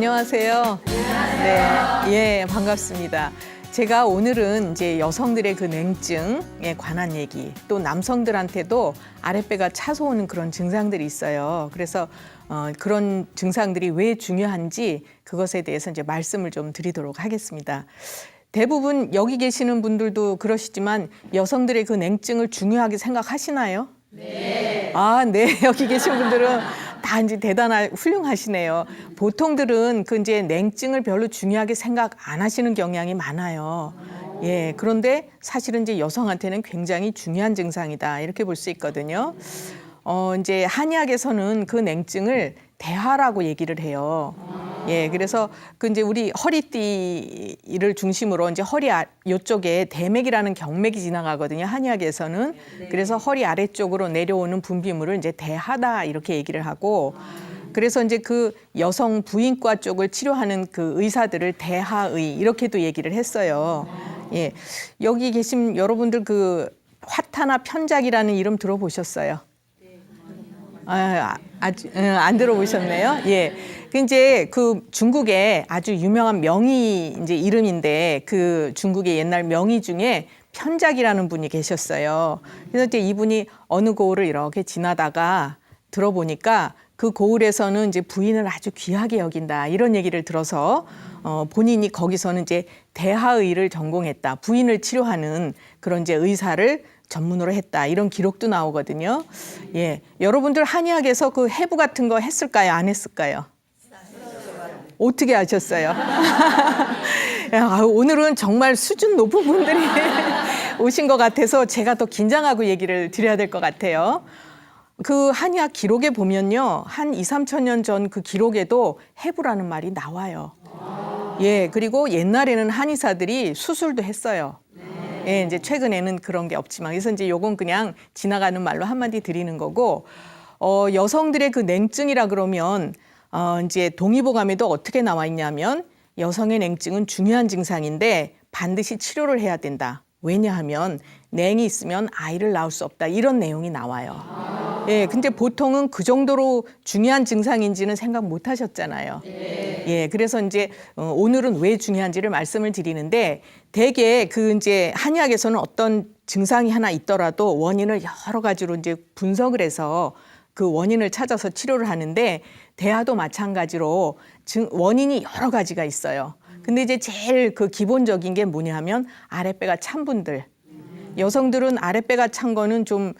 안녕하세요. 네, 예, 반갑습니다. 제가 오늘은 이제 여성들의 그 냉증에 관한 얘기, 또 남성들한테도 아랫배가 차서 오는 그런 증상들이 있어요. 그래서 그런 증상들이 왜 중요한지 그것에 대해서 이제 말씀을 좀 드리도록 하겠습니다. 대부분 여기 계시는 분들도 그러시지만 여성들의 그 냉증을 중요하게 생각하시나요? 네. 아, 네. 여기 계신 분들은 다 이제 훌륭하시네요. 보통들은 그 이제 냉증을 별로 중요하게 생각 안 하시는 경향이 많아요. 예. 그런데 사실은 이제 여성한테는 굉장히 중요한 증상이다. 이렇게 볼 수 있거든요. 이제 한의학에서는 그 냉증을 대하라고 얘기를 해요. 예, 그래서 그 이제 우리 허리띠를 중심으로 이제 허리 요쪽에 대맥이라는 경맥이 지나가거든요. 한의학에서는. 그래서 허리 아래쪽으로 내려오는 분비물을 이제 대하다 이렇게 얘기를 하고, 그래서 이제 그 여성 부인과 쪽을 치료하는 그 의사들을 대하의 이렇게도 얘기를 했어요. 예, 여기 계신 여러분들 그 화타나 편작이라는 이름 들어보셨어요? 안 들어보셨네요. 예. 이제 그 중국의 아주 유명한 명의 이제 이름인데 그 중국의 옛날 명의 중에 편작이라는 분이 계셨어요. 그래서 이제 이분이 어느 고을을 이렇게 지나다가 들어보니까 그 고을에서는 이제 부인을 아주 귀하게 여긴다 이런 얘기를 들어서 본인이 거기서는 이제 대하의를 전공했다. 부인을 치료하는 그런 이제 의사를 전문으로 했다. 이런 기록도 나오거든요. 예. 여러분들 한의학에서 그 해부 같은 거 했을까요? 안 했을까요? 어떻게 아셨어요? 야, 오늘은 정말 수준 높은 분들이 오신 것 같아서 제가 더 긴장하고 얘기를 드려야 될 것 같아요. 그 한의학 기록에 보면요. 한 2, 3천 년 전 그 기록에도 해부라는 말이 나와요. 예, 그리고 옛날에는 한의사들이 수술도 했어요. 예, 이제 최근에는 그런 게 없지만, 그래서 이제 요건 그냥 지나가는 말로 한마디 드리는 거고, 여성들의 그 냉증이라 그러면, 이제 동의보감에도 어떻게 나와 있냐면, 여성의 냉증은 중요한 증상인데 반드시 치료를 해야 된다. 왜냐하면 냉이 있으면 아이를 낳을 수 없다. 이런 내용이 나와요. 예, 근데 보통은 그 정도로 중요한 증상인지는 생각 못 하셨잖아요. 예, 그래서 이제 오늘은 왜 중요한지를 말씀을 드리는데, 대개 그 이제 한의학에서는 어떤 증상이 하나 있더라도 원인을 여러 가지로 이제 분석을 해서 그 원인을 찾아서 치료를 하는데, 대하도 마찬가지로 원인이 여러 가지가 있어요. 근데 이제 제일 그 기본적인 게 뭐냐 하면 아랫배가 찬 분들. 여성들은 아랫배가 찬 거는 좀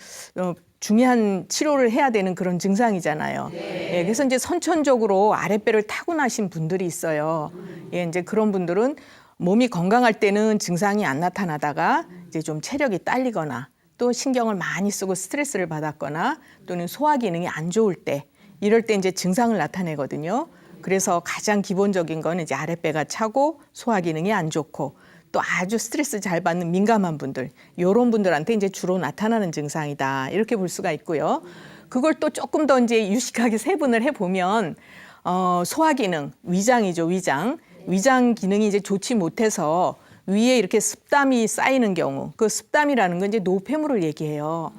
중요한 치료를 해야 되는 그런 증상이잖아요. 예, 그래서 이제 선천적으로 아랫배를 타고나신 분들이 있어요. 예, 이제 그런 분들은 몸이 건강할 때는 증상이 안 나타나다가 이제 좀 체력이 딸리거나 또 신경을 많이 쓰고 스트레스를 받았거나 또는 소화 기능이 안 좋을 때, 이럴 때 이제 증상을 나타내거든요. 그래서 가장 기본적인 건 이제 아랫배가 차고 소화 기능이 안 좋고 또 아주 스트레스 잘 받는 민감한 분들, 이런 분들한테 이제 주로 나타나는 증상이다. 이렇게 볼 수가 있고요. 그걸 또 조금 더 이제 유식하게 세분을 해보면, 소화 기능, 위장이죠, 위장. 위장 기능이 이제 좋지 못해서 위에 이렇게 습담이 쌓이는 경우, 그 습담이라는 건 이제 노폐물을 얘기해요.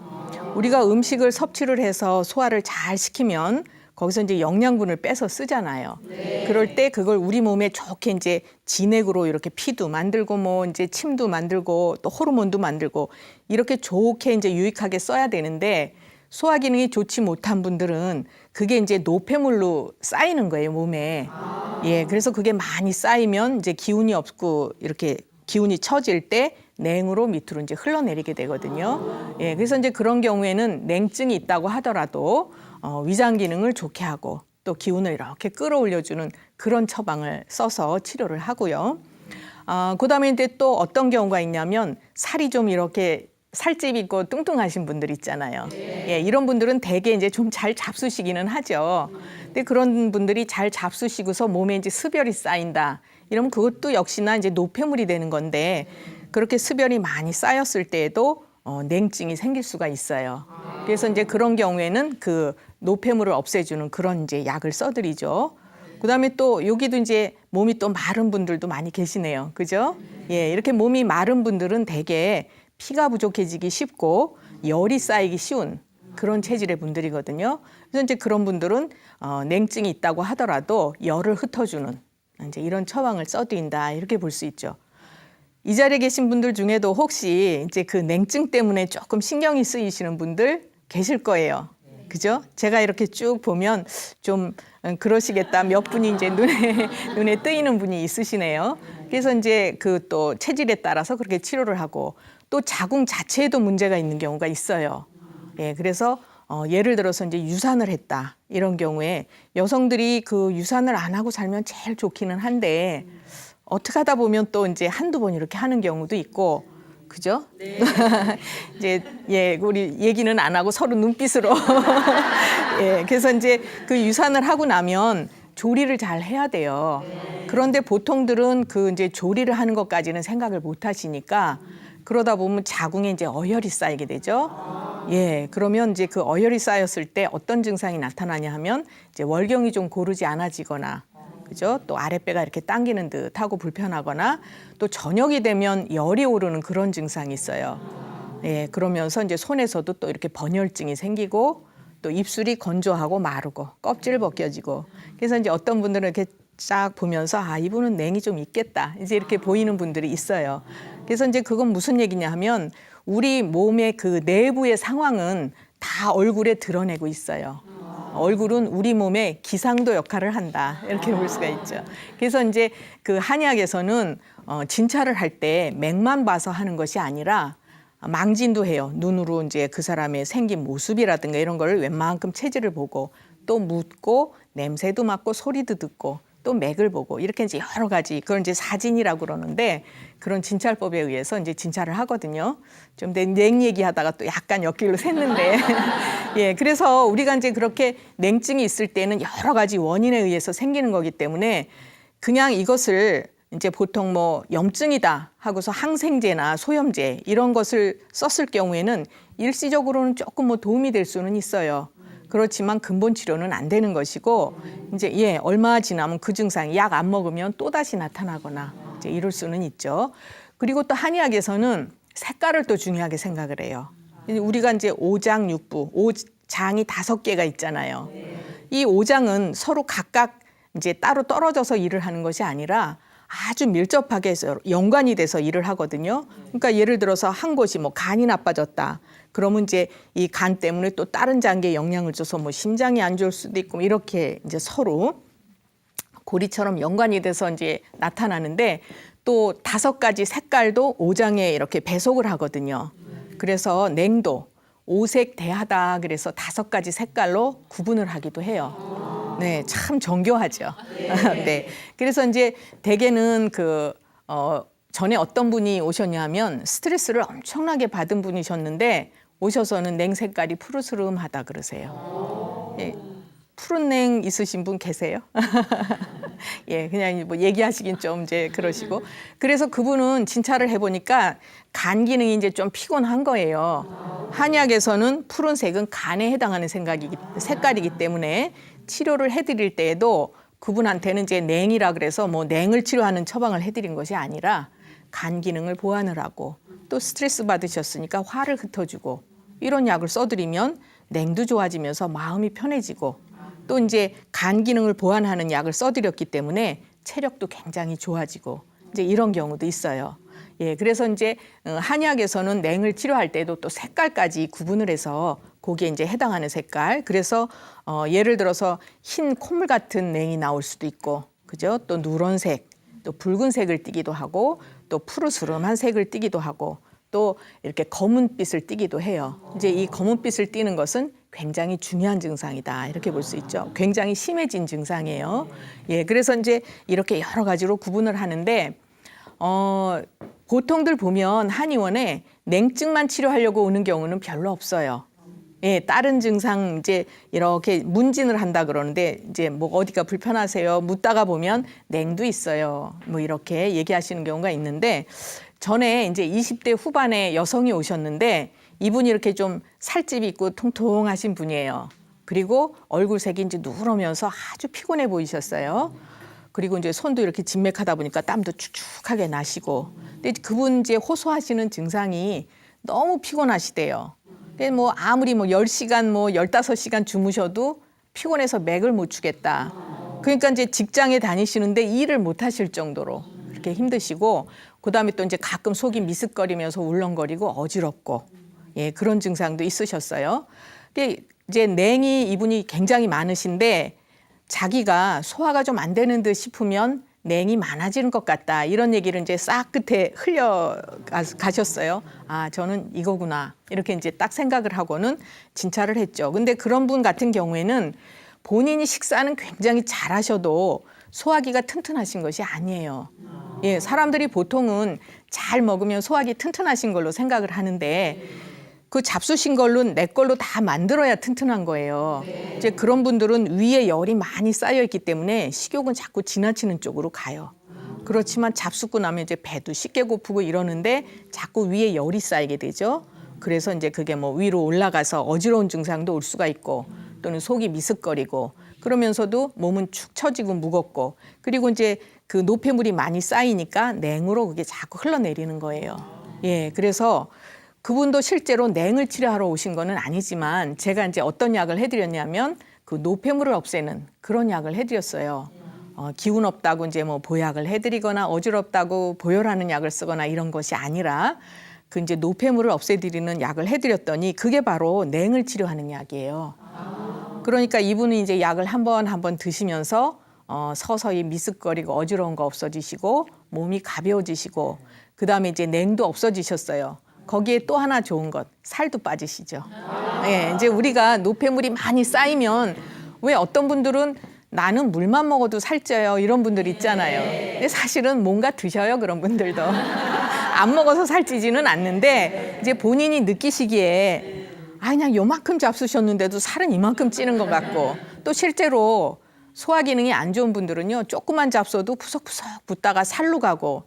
우리가 음식을 섭취를 해서 소화를 잘 시키면 거기서 이제 영양분을 빼서 쓰잖아요. 그럴 때 그걸 우리 몸에 좋게 이제 진액으로 이렇게 피도 만들고 뭐 이제 침도 만들고 또 호르몬도 만들고 이렇게 좋게 이제 유익하게 써야 되는데, 소화 기능이 좋지 못한 분들은 그게 이제 노폐물로 쌓이는 거예요, 몸에. 예, 그래서 그게 많이 쌓이면 이제 기운이 없고 이렇게 기운이 처질 때 냉으로 밑으로 이제 흘러내리게 되거든요. 예, 그래서 이제 그런 경우에는 냉증이 있다고 하더라도 위장 기능을 좋게 하고 또 기운을 이렇게 끌어올려주는 그런 처방을 써서 치료를 하고요. 그다음에 이제 또 어떤 경우가 있냐면 살이 좀 이렇게 살집 있고 뚱뚱하신 분들 있잖아요. 예, 이런 분들은 대개 이제 좀 잘 잡수시기는 하죠. 근데 그런 분들이 잘 잡수시고서 몸에 이제 습열이 쌓인다. 이러면 그것도 역시나 이제 노폐물이 되는 건데, 그렇게 습열이 많이 쌓였을 때에도 냉증이 생길 수가 있어요. 그래서 이제 그런 경우에는 그 노폐물을 없애주는 그런 이제 약을 써드리죠. 그다음에 또 여기도 이제 몸이 또 마른 분들도 많이 계시네요. 그죠? 예, 이렇게 몸이 마른 분들은 대개 피가 부족해지기 쉽고 열이 쌓이기 쉬운 그런 체질의 분들이거든요. 그래서 이제 그런 분들은 냉증이 있다고 하더라도 열을 흩어주는 이제 이런 처방을 써드린다 이렇게 볼 수 있죠. 이 자리에 계신 분들 중에도 혹시 이제 그 냉증 때문에 조금 신경이 쓰이시는 분들 계실 거예요. 그죠? 제가 이렇게 쭉 보면 좀 그러시겠다. 몇 분이 이제 눈에 뜨이는 분이 있으시네요. 그래서 이제 그 또 체질에 따라서 그렇게 치료를 하고 또 자궁 자체에도 문제가 있는 경우가 있어요. 예, 그래서 예를 들어서 이제 유산을 했다 이런 경우에 여성들이 그 유산을 안 하고 살면 제일 좋기는 한데 어떻게 하다 보면 또 이제 한두 번 이렇게 하는 경우도 있고, 그죠? 네. 이제 예, 우리 얘기는 안 하고 서로 눈빛으로. 예, 그래서 이제 그 유산을 하고 나면 조리를 잘 해야 돼요. 그런데 보통들은 그 이제 조리를 하는 것까지는 생각을 못 하시니까 그러다 보면 자궁에 이제 어혈이 쌓이게 되죠. 예, 그러면 이제 그 어혈이 쌓였을 때 어떤 증상이 나타나냐 하면 이제 월경이 좀 고르지 않아지거나, 그죠? 또 아랫배가 이렇게 당기는 듯하고 불편하거나 또 저녁이 되면 열이 오르는 그런 증상이 있어요. 예, 그러면서 이제 손에서도 또 이렇게 번혈증이 생기고 또 입술이 건조하고 마르고 껍질 벗겨지고 그래서 이제 어떤 분들은 이렇게 쫙 보면서 아, 이분은 냉이 좀 있겠다. 이제 이렇게 보이는 분들이 있어요. 그래서 이제 그건 무슨 얘기냐 하면 우리 몸의 그 내부의 상황은 다 얼굴에 드러내고 있어요. 얼굴은 우리 몸의 기상도 역할을 한다. 이렇게 볼 수가 있죠. 그래서 이제 그 한의학에서는 진찰을 할 때 맥만 봐서 하는 것이 아니라 망진도 해요. 눈으로 이제 그 사람의 생긴 모습이라든가 이런 걸 웬만큼 체질을 보고 또 묻고 냄새도 맡고 소리도 듣고 또 맥을 보고 이렇게 이제 여러 가지 그걸 이제 사진이라고 그러는데 그런 진찰법에 의해서 이제 진찰을 하거든요. 좀 냉 얘기하다가 또 약간 옆길로 샜는데 예, 그래서 우리가 이제 그렇게 냉증이 있을 때는 여러 가지 원인에 의해서 생기는 거기 때문에 그냥 이것을 이제 보통 뭐 염증이다 하고서 항생제나 소염제 이런 것을 썼을 경우에는 일시적으로는 조금 뭐 도움이 될 수는 있어요. 그렇지만 근본 치료는 안 되는 것이고 이제 예, 얼마 지나면 그 증상이 약 안 먹으면 또 다시 나타나거나 이제 이럴 수는 있죠. 그리고 또 한의학에서는 색깔을 또 중요하게 생각을 해요. 우리가 이제 오장 육부, 오장이 5개가 있잖아요. 이 오장은 서로 각각 이제 따로 떨어져서 일을 하는 것이 아니라 아주 밀접하게 해서 연관이 돼서 일을 하거든요. 그러니까 예를 들어서 한 곳이 뭐 간이 나빠졌다. 그러면 이제 이 간 때문에 또 다른 장기에 영향을 줘서 뭐 심장이 안 좋을 수도 있고 이렇게 이제 서로 고리처럼 연관이 돼서 이제 나타나는데 또 5가지 색깔도 오장에 이렇게 배속을 하거든요. 그래서 냉도, 오색 대하다 그래서 5가지 색깔로 구분을 하기도 해요. 네, 참 정교하죠. 네. 그래서 이제 대개는 전에 어떤 분이 오셨냐면 스트레스를 엄청나게 받은 분이셨는데 오셔서는 냉 색깔이 푸르스름하다 그러세요. 예, 푸른 냉 있으신 분 계세요? 예, 그냥 뭐 얘기하시긴 좀 이제 그러시고. 그래서 그분은 진찰을 해보니까 간 기능이 이제 좀 피곤한 거예요. 한의학에서는 푸른색은 간에 해당하는 색깔이기 때문에 치료를 해드릴 때에도 그분한테는 이제 냉이라 그래서 뭐 냉을 치료하는 처방을 해드린 것이 아니라 간 기능을 보완을 하고 또 스트레스 받으셨으니까 화를 흩어주고 이런 약을 써드리면 냉도 좋아지면서 마음이 편해지고 또 이제 간 기능을 보완하는 약을 써드렸기 때문에 체력도 굉장히 좋아지고 이제 이런 경우도 있어요. 예, 그래서 이제 한의학에서는 냉을 치료할 때도 또 색깔까지 구분을 해서 거기에 이제 해당하는 색깔. 그래서 예를 들어서 흰 콧물 같은 냉이 나올 수도 있고, 그죠? 또 누런색, 또 붉은색을 띠기도 하고, 또 푸르스름한 색을 띠기도 하고, 또 이렇게 검은빛을 띠기도 해요. 이제 이 검은빛을 띠는 것은 굉장히 중요한 증상이다 이렇게 볼 수 있죠. 굉장히 심해진 증상이에요. 예, 그래서 이제 이렇게 여러 가지로 구분을 하는데 보통들 보면 한의원에 냉증만 치료하려고 오는 경우는 별로 없어요. 예, 다른 증상 이제 이렇게 문진을 한다 그러는데 이제 뭐 어디가 불편하세요? 묻다가 보면 냉도 있어요. 뭐 이렇게 얘기하시는 경우가 있는데 전에 이제 20대 후반에 여성이 오셨는데 이분이 이렇게 좀 살집이 있고 통통하신 분이에요. 그리고 얼굴색이 이제 누러면서 아주 피곤해 보이셨어요. 그리고 이제 손도 이렇게 진맥하다 보니까 땀도 축축하게 나시고. 근데 그분 이제 호소하시는 증상이 너무 피곤하시대요. 뭐 아무리 뭐 10시간 뭐 15시간 주무셔도 피곤해서 맥을 못 추겠다. 그러니까 이제 직장에 다니시는데 일을 못 하실 정도로 그렇게 힘드시고, 그다음에 또 이제 가끔 속이 미습거리면서 울렁거리고 어지럽고, 예, 그런 증상도 있으셨어요. 이제 냉이 이분이 굉장히 많으신데 자기가 소화가 좀 안 되는 듯 싶으면 냉이 많아지는 것 같다, 이런 얘기를 이제 싹 끝에 흘려가셨어요. 아, 저는 이거구나, 이렇게 이제 딱 생각을 하고는 진찰을 했죠. 근데 그런 분 같은 경우에는 본인이 식사는 굉장히 잘하셔도 소화기가 튼튼하신 것이 아니에요. 예, 사람들이 보통은 잘 먹으면 소화기 튼튼하신 걸로 생각을 하는데 그 잡수신 걸로 내 걸로 다 만들어야 튼튼한 거예요. 이제 그런 분들은 위에 열이 많이 쌓여 있기 때문에 식욕은 자꾸 지나치는 쪽으로 가요. 그렇지만 잡수고 나면 이제 배도 쉽게 고프고 이러는데 자꾸 위에 열이 쌓이게 되죠. 그래서 이제 그게 뭐 위로 올라가서 어지러운 증상도 올 수가 있고, 또는 속이 미습거리고, 그러면서도 몸은 축 처지고 무겁고, 그리고 이제 그 노폐물이 많이 쌓이니까 냉으로 그게 자꾸 흘러내리는 거예요. 예, 그래서 그분도 실제로 냉을 치료하러 오신 거는 아니지만 제가 이제 어떤 약을 해드렸냐면 그 노폐물을 없애는 그런 약을 해드렸어요. 기운 없다고 이제 뭐 보약을 해드리거나 어지럽다고 보혈하는 약을 쓰거나 이런 것이 아니라 그 이제 노폐물을 없애드리는 약을 해드렸더니 그게 바로 냉을 치료하는 약이에요. 그러니까 이분은 이제 약을 한 번 드시면서 서서히 미습거리고 어지러운 거 없어지시고 몸이 가벼워지시고, 그 다음에 이제 냉도 없어지셨어요. 거기에 또 하나 좋은 것, 살도 빠지시죠. 예, 이제 우리가 노폐물이 많이 쌓이면 왜 어떤 분들은 나는 물만 먹어도 살쪄요, 이런 분들 있잖아요. 근데 사실은 뭔가 드셔요, 그런 분들도. 안 먹어서 살찌지는 않는데 이제 본인이 느끼시기에 아, 그냥 요만큼 잡수셨는데도 살은 이만큼 찌는 것 같고, 또 실제로 소화 기능이 안 좋은 분들은요, 조그만 잡숴도 푸석푸석 붓다가 살로 가고,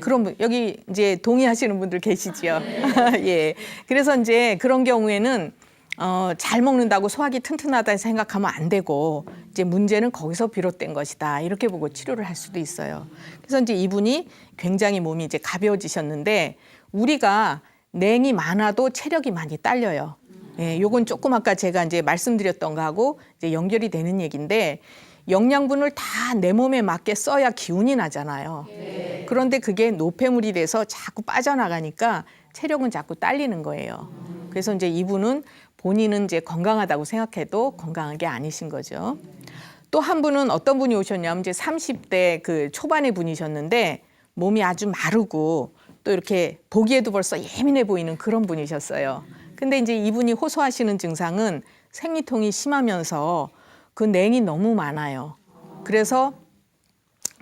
그런 분, 여기 이제 동의하시는 분들 계시지요. 예. 그래서 이제 그런 경우에는 잘 먹는다고 소화기 튼튼하다 생각하면 안 되고, 이제 문제는 거기서 비롯된 것이다, 이렇게 보고 치료를 할 수도 있어요. 그래서 이제 이분이 굉장히 몸이 이제 가벼워지셨는데, 우리가 냉이 많아도 체력이 많이 딸려요. 예, 요건 조금 아까 제가 이제 말씀드렸던 거하고 이제 연결이 되는 얘기인데, 영양분을 다 내 몸에 맞게 써야 기운이 나잖아요. 그런데 그게 노폐물이 돼서 자꾸 빠져나가니까 체력은 자꾸 딸리는 거예요. 그래서 이제 이분은 본인은 이제 건강하다고 생각해도 건강한 게 아니신 거죠. 또 한 분은 어떤 분이 오셨냐면 이제 30대 그 초반의 분이셨는데 몸이 아주 마르고 또 이렇게 보기에도 벌써 예민해 보이는 그런 분이셨어요. 근데 이제 이분이 호소하시는 증상은 생리통이 심하면서 그 냉이 너무 많아요. 그래서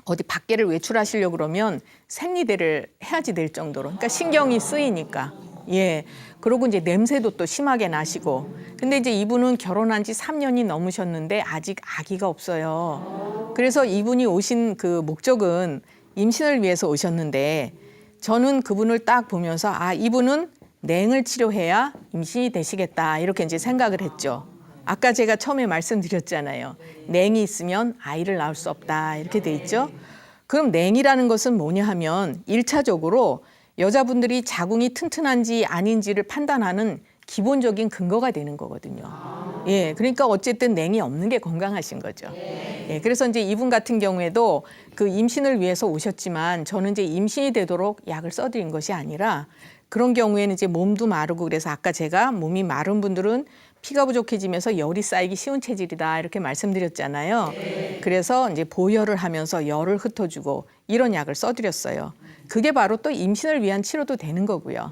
어디 밖에를 외출하시려고 그러면 생리대를 해야지 될 정도로, 그러니까 신경이 쓰이니까. 예. 그리고 이제 냄새도 또 심하게 나시고. 근데 이제 이분은 결혼한 지 3년이 넘으셨는데 아직 아기가 없어요. 그래서 이분이 오신 그 목적은 임신을 위해서 오셨는데, 저는 그분을 딱 보면서 아, 이분은 냉을 치료해야 임신이 되시겠다, 이렇게 이제 생각을 했죠. 아까 제가 처음에 말씀드렸잖아요. 냉이 있으면 아이를 낳을 수 없다, 이렇게 돼 있죠. 그럼 냉이라는 것은 뭐냐 하면 1차적으로 여자분들이 자궁이 튼튼한지 아닌지를 판단하는 기본적인 근거가 되는 거거든요. 예, 그러니까 어쨌든 냉이 없는 게 건강하신 거죠. 예, 그래서 이제 이분 같은 경우에도 그 임신을 위해서 오셨지만 저는 이제 임신이 되도록 약을 써드린 것이 아니라, 그런 경우에는 이제 몸도 마르고, 그래서 아까 제가 몸이 마른 분들은 피가 부족해지면서 열이 쌓이기 쉬운 체질이다, 이렇게 말씀드렸잖아요. 그래서 이제 보혈을 하면서 열을 흩어주고 이런 약을 써드렸어요. 그게 바로 또 임신을 위한 치료도 되는 거고요.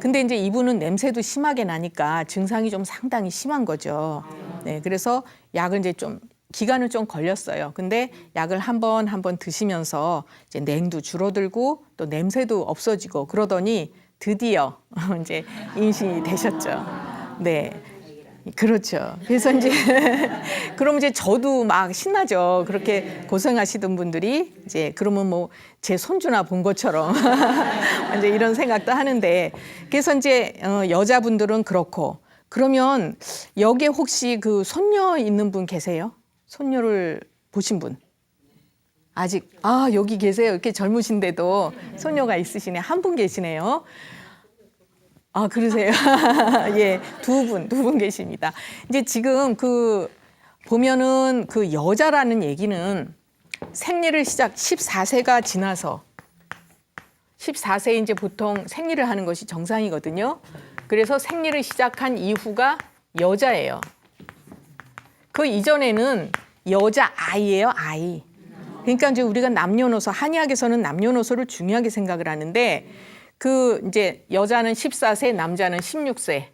근데 이제 이분은 냄새도 심하게 나니까 증상이 좀 상당히 심한 거죠. 네, 그래서 약을 이제 좀 기간은 좀 걸렸어요. 근데 약을 한 번 드시면서 이제 냉도 줄어들고 또 냄새도 없어지고 그러더니 드디어 이제 임신이 되셨죠. 네. 그렇죠. 그래서 이제 그럼 이제 저도 막 신나죠. 그렇게 고생하시던 분들이 이제 그러면 뭐 제 손주나 본 것처럼 이제 이런 생각도 하는데, 그래서 이제 여자분들은 그렇고, 그러면 여기에 혹시 그 손녀 있는 분 계세요? 손녀를 보신 분? 아직 여기 계세요. 이렇게 젊으신데도 손녀가 있으시네. 한 분 계시네요. 아, 그러세요? 예, 두 분 계십니다. 이제 지금 보면은 그 여자라는 얘기는 생리를 시작 14세가 지나서 14세에 이제 보통 생리를 하는 것이 정상이거든요. 그래서 생리를 시작한 이후가 여자예요. 그 이전에는 여자 아이예요, 아이. 그러니까 이제 우리가 남녀노소, 한의학에서는 남녀노소를 중요하게 생각을 하는데 이제 여자는 14세, 남자는 16세.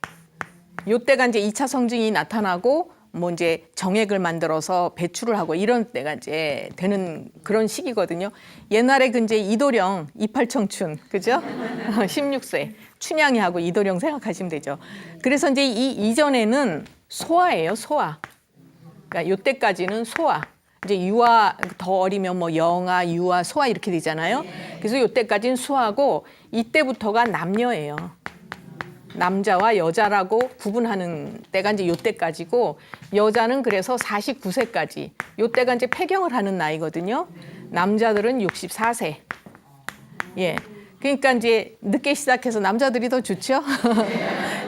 요때가 이제 2차 성징이 나타나고 뭐 이제 정액을 만들어서 배출을 하고 이런 때가 이제 되는 그런 시기거든요. 옛날에 그 이제 이도령, 이팔청춘, 그죠? 16세. 춘향이 하고 이도령 생각하시면 되죠. 그래서 이제 이 이전에는 소아예요, 소아. 그러니까 요때까지는 소아. 이제 유아 더 어리면 뭐 영아, 유아, 소아 이렇게 되잖아요. 그래서 요때까지는 소아고 이때부터가 남녀예요. 남자와 여자라고 구분하는 때가 이제 요때까지고 여자는 그래서 49세까지 요때가 이제 폐경을 하는 나이거든요. 남자들은 64세. 예. 그러니까 이제 늦게 시작해서 남자들이 더 좋죠.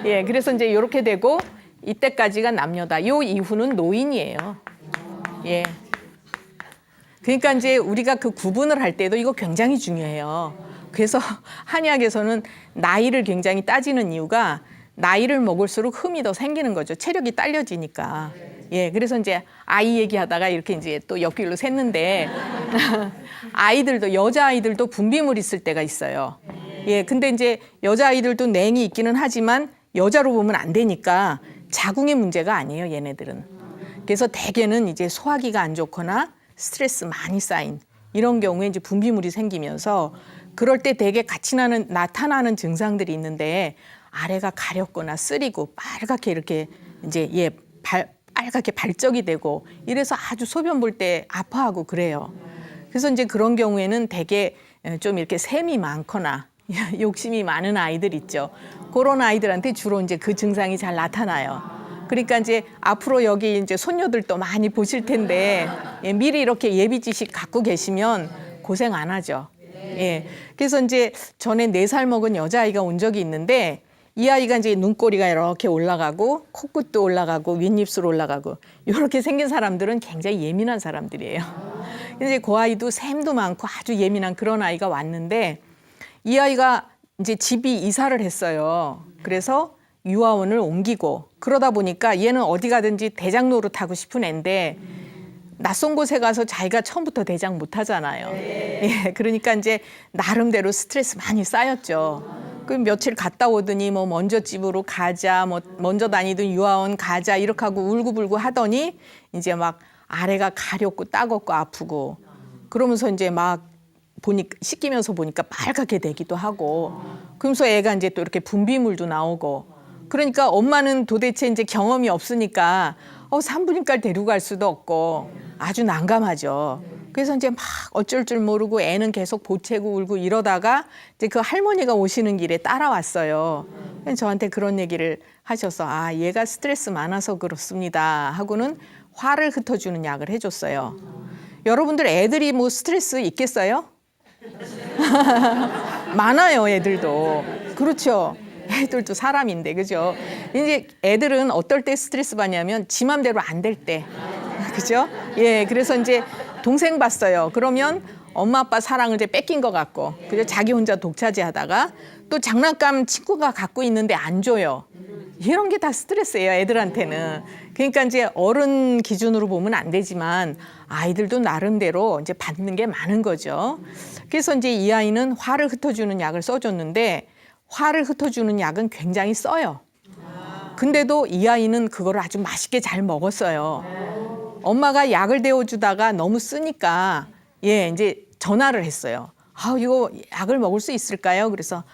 예. 그래서 이제 요렇게 되고 이때까지가 남녀다. 요 이후는 노인이에요. 예. 그러니까 이제 우리가 그 구분을 할 때도 이거 굉장히 중요해요. 그래서 한의학에서는 나이를 굉장히 따지는 이유가 나이를 먹을수록 흠이 더 생기는 거죠. 체력이 딸려지니까. 예, 그래서 이제 아이 얘기하다가 이렇게 이제 또 옆길로 샜는데 아이들도 여자 아이들도 분비물 있을 때가 있어요. 예, 근데 이제 여자 아이들도 냉이 있기는 하지만 여자로 보면 안 되니까 자궁의 문제가 아니에요, 얘네들은. 그래서 대개는 이제 소화기가 안 좋거나 스트레스 많이 쌓인 이런 경우에 이제 분비물이 생기면서 그럴 때 대개 같이 나타나는 증상들이 있는데 아래가 가렵거나 쓰리고 빨갛게 이렇게 이제 빨갛게 발적이 되고 이래서 아주 소변 볼 때 아파하고 그래요. 그래서 이제 그런 경우에는 대개 좀 이렇게 샘이 많거나 욕심이 많은 아이들 있죠. 그런 아이들한테 주로 이제 그 증상이 잘 나타나요. 그러니까 이제 앞으로 여기 이제 손녀들도 많이 보실 텐데 미리 이렇게 예비 지식 갖고 계시면 고생 안 하죠. 예. 그래서 이제 전에 4살 먹은 여자아이가 온 적이 있는데 이 아이가 이제 눈꼬리가 이렇게 올라가고 코끝도 올라가고 윗입술 올라가고 이렇게 생긴 사람들은 굉장히 예민한 사람들이에요. 이제 그 아이도 샘도 많고 아주 예민한 그런 아이가 왔는데 이 아이가 이제 집이 이사를 했어요. 그래서 유아원을 옮기고 그러다 보니까 얘는 어디 가든지 대장 노릇하고 싶은 애인데 낯선 곳에 가서 자기가 처음부터 대장 못 하잖아요. 예, 그러니까 이제 나름대로 스트레스 많이 쌓였죠. 그 며칠 갔다 오더니 뭐 먼저 집으로 가자, 뭐 먼저 다니던 유아원 가자 이렇게 하고 울고불고 하더니 이제 막 아래가 가렵고 따갑고 아프고 그러면서 이제 막 씻기면서 보니까 빨갛게 되기도 하고 그러면서 애가 이제 또 이렇게 분비물도 나오고 그러니까 엄마는 도대체 이제 경험이 없으니까 산부인과를 데리고 갈 수도 없고 아주 난감하죠. 그래서 이제 막 어쩔 줄 모르고 애는 계속 보채고 울고 이러다가 이제 그 할머니가 오시는 길에 따라왔어요. 저한테 그런 얘기를 하셔서 얘가 스트레스 많아서 그렇습니다 하고는 화를 흩어주는 약을 해줬어요. 여러분들 애들이 뭐 스트레스 있겠어요? 많아요, 애들도. 그렇죠. 애들도 사람인데, 그죠? 이제 애들은 어떨 때 스트레스 받냐면 지 맘대로 안 될 때. 그죠? 예, 그래서 이제 동생 봤어요. 그러면 엄마 아빠 사랑을 이제 뺏긴 것 같고, 그죠? 자기 혼자 독차지 하다가 또 장난감 친구가 갖고 있는데 안 줘요. 이런 게 다 스트레스예요, 애들한테는. 그러니까 이제 어른 기준으로 보면 안 되지만 아이들도 나름대로 이제 받는 게 많은 거죠. 그래서 이제 이 아이는 화를 흩어주는 약을 써줬는데 화를 흩어주는 약은 굉장히 써요. 근데도 이 아이는 그거를 아주 맛있게 잘 먹었어요. 엄마가 약을 데워주다가 너무 쓰니까 이제 전화를 했어요. 이거 약을 먹을 수 있을까요? 그래서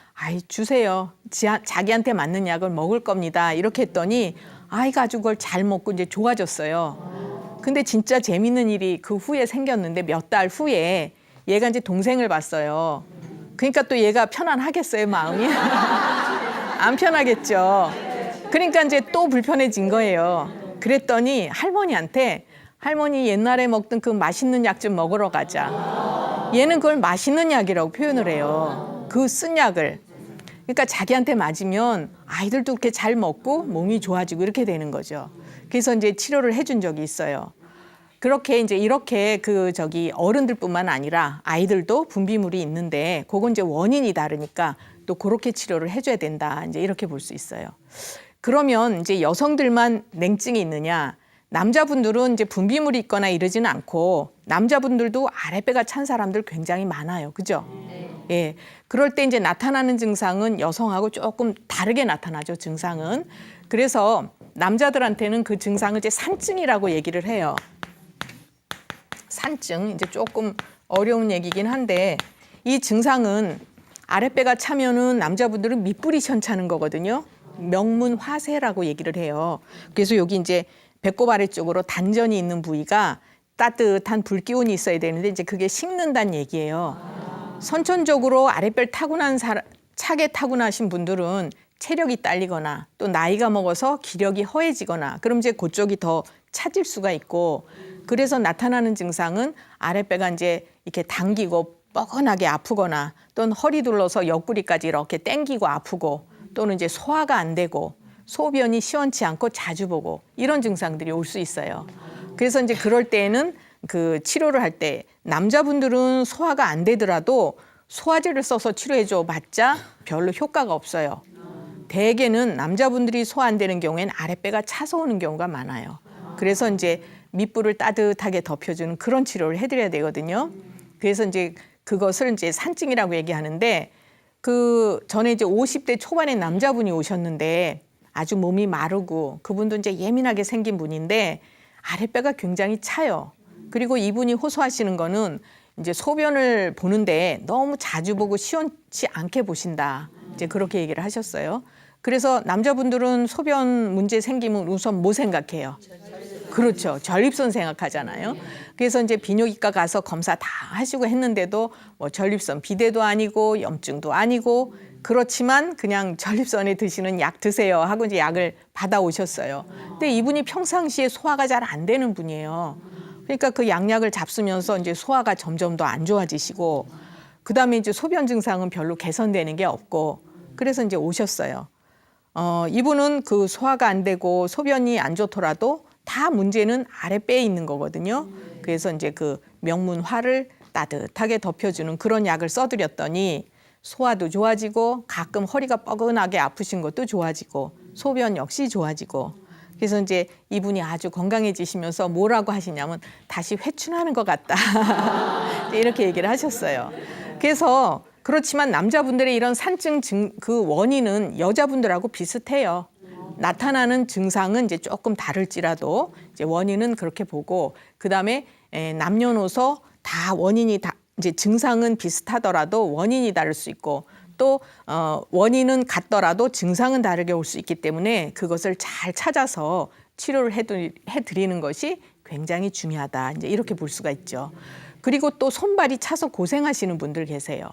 주세요. 자기한테 맞는 약을 먹을 겁니다. 이렇게 했더니 아이가 아주 그걸 잘 먹고 이제 좋아졌어요. 근데 진짜 재밌는 일이 그 후에 생겼는데 몇 달 후에 얘가 이제 동생을 봤어요. 그러니까 또 얘가 편안하겠어요, 마음이? 안 편하겠죠. 그러니까 이제 또 불편해진 거예요. 그랬더니 할머니한테 할머니 옛날에 먹던 그 맛있는 약 좀 먹으러 가자. 얘는 그걸 맛있는 약이라고 표현을 해요. 그 쓴 약을. 그러니까 자기한테 맞으면 아이들도 그렇게 잘 먹고 몸이 좋아지고 이렇게 되는 거죠. 그래서 이제 치료를 해준 적이 있어요. 그렇게 이제 이렇게 어른들뿐만 아니라 아이들도 분비물이 있는데 그건 이제 원인이 다르니까 또 그렇게 치료를 해줘야 된다. 이제 이렇게 볼 수 있어요. 그러면 이제 여성들만 냉증이 있느냐? 남자분들은 이제 분비물이 있거나 이러지는 않고 남자분들도 아랫배가 찬 사람들 굉장히 많아요. 그죠? 예. 그럴 때 이제 나타나는 증상은 여성하고 조금 다르게 나타나죠. 증상은. 그래서 남자들한테는 그 증상을 이제 산증이라고 얘기를 해요. 산증. 이제 조금 어려운 얘기긴 한데 이 증상은 아랫배가 차면은 남자분들은 밑불이 시원찮은 거거든요. 명문화세라고 얘기를 해요. 그래서 여기 이제 배꼽 아래쪽으로 단전이 있는 부위가 따뜻한 불기운이 있어야 되는데 이제 그게 식는다는 얘기예요. 선천적으로 아랫배를 차게 타고나신 분들은 체력이 딸리거나 또 나이가 먹어서 기력이 허해지거나 그럼 이제 그쪽이 더 차질 수가 있고 그래서 나타나는 증상은 아랫배가 이제 이렇게 당기고 뻐근하게 아프거나 또는 허리 둘러서 옆구리까지 이렇게 땡기고 아프고 또는 이제 소화가 안 되고 소변이 시원치 않고 자주 보고 이런 증상들이 올 수 있어요. 그래서 이제 그럴 때에는 그 치료를 할 때 남자분들은 소화가 안 되더라도 소화제를 써서 치료해줘 봤자 별로 효과가 없어요. 대개는 남자분들이 소화 안 되는 경우에는 아랫배가 차서 오는 경우가 많아요. 그래서 이제 밑불을 따뜻하게 덮여주는 그런 치료를 해드려야 되거든요. 그래서 이제 그것을 이제 산증이라고 얘기하는데 그 전에 이제 50대 초반에 남자분이 오셨는데 아주 몸이 마르고 그분도 이제 예민하게 생긴 분인데 아랫배가 굉장히 차요. 그리고 이분이 호소하시는 거는 이제 소변을 보는데 너무 자주 보고 시원치 않게 보신다. 이제 그렇게 얘기를 하셨어요. 그래서 남자분들은 소변 문제 생기면 우선 뭐 생각해요? 그렇죠. 전립선 생각하잖아요. 그래서 이제 비뇨기과 가서 검사 다 하시고 했는데도 뭐 전립선 비대도 아니고 염증도 아니고 그렇지만 그냥 전립선에 드시는 약 드세요 하고 이제 약을 받아오셨어요. 근데 이분이 평상시에 소화가 잘 안 되는 분이에요. 그러니까 그 양약을 잡수면서 이제 소화가 점점 더 안 좋아지시고 그다음에 이제 소변 증상은 별로 개선되는 게 없고 그래서 이제 오셨어요. 이분은 그 소화가 안 되고 소변이 안 좋더라도 다 문제는 아랫배에 있는 거거든요. 그래서 이제 그 명문화를 따뜻하게 덮여주는 그런 약을 써드렸더니 소화도 좋아지고 가끔 허리가 뻐근하게 아프신 것도 좋아지고 소변 역시 좋아지고 그래서 이제 이분이 아주 건강해지시면서 뭐라고 하시냐면 다시 회춘하는 것 같다. 이렇게 얘기를 하셨어요. 그래서 그렇지만 남자분들의 이런 산증 그 원인은 여자분들하고 비슷해요. 나타나는 증상은 이제 조금 다를지라도 이제 원인은 그렇게 보고 그다음에 남녀노소 다 원인이 다 이제 증상은 비슷하더라도 원인이 다를 수 있고 또 원인은 같더라도 증상은 다르게 올 수 있기 때문에 그것을 잘 찾아서 치료를 해드리는 것이 굉장히 중요하다. 이제 이렇게 볼 수가 있죠. 그리고 또 손발이 차서 고생하시는 분들 계세요.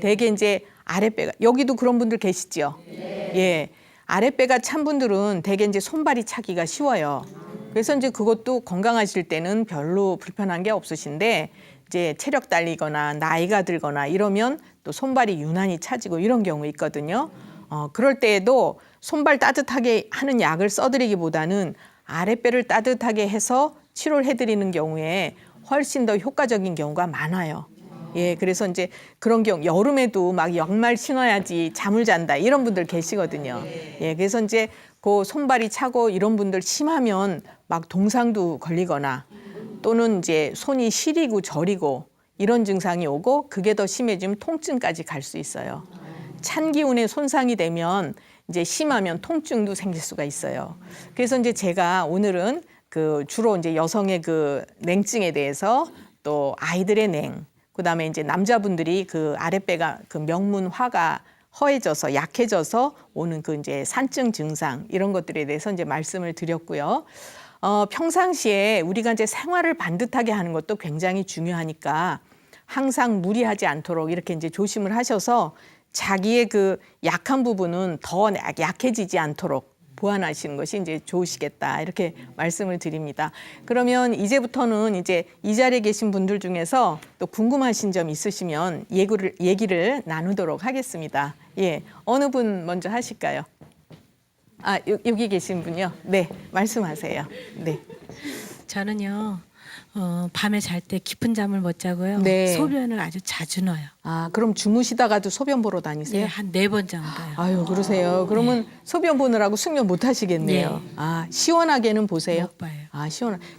대개 이제 아랫배가 여기도 그런 분들 계시죠. 예, 아랫배가 찬 분들은 대개 이제 손발이 차기가 쉬워요. 그래서 이제 그것도 건강하실 때는 별로 불편한 게 없으신데 이제 체력 딸리거나 나이가 들거나 이러면 또 손발이 유난히 차지고 이런 경우 있거든요. 그럴 때에도 손발 따뜻하게 하는 약을 써드리기보다는 아랫배를 따뜻하게 해서 치료를 해드리는 경우에 훨씬 더 효과적인 경우가 많아요. 예, 그래서 이제 그런 경우 여름에도 막 양말 신어야지 잠을 잔다 이런 분들 계시거든요. 예, 그래서 이제 그 손발이 차고 이런 분들 심하면 막 동상도 걸리거나 또는 이제 손이 시리고 저리고 이런 증상이 오고 그게 더 심해지면 통증까지 갈 수 있어요. 찬 기운에 손상이 되면 이제 심하면 통증도 생길 수가 있어요. 그래서 이제 제가 오늘은 그 주로 이제 여성의 그 냉증에 대해서 또 아이들의 냉, 그다음에 이제 남자분들이 그 아랫배가 그 명문화가 허해져서 약해져서 오는 그 이제 산증 증상 이런 것들에 대해서 이제 말씀을 드렸고요. 평상시에 우리가 이제 생활을 반듯하게 하는 것도 굉장히 중요하니까 항상 무리하지 않도록 이렇게 이제 조심을 하셔서 자기의 그 약한 부분은 더 약해지지 않도록 보완하시는 것이 이제 좋으시겠다 이렇게 말씀을 드립니다. 그러면 이제부터는 이제 이 자리에 계신 분들 중에서 또 궁금하신 점 있으시면 얘기를 나누도록 하겠습니다. 예, 어느 분 먼저 하실까요? 아, 여기 계신 분요. 네, 말씀하세요. 네. 저는요, 밤에 잘 때 깊은 잠을 못 자고요. 네. 소변을 아주 자주 넣어요. 아, 그럼 주무시다가도 소변 보러 다니세요? 네, 한 4번 정도요. 아유, 그러세요. 그러면 소변 보느라고 숙면 못 하시겠네요. 네. 아, 시원하게는 보세요? 못 봐요. 아,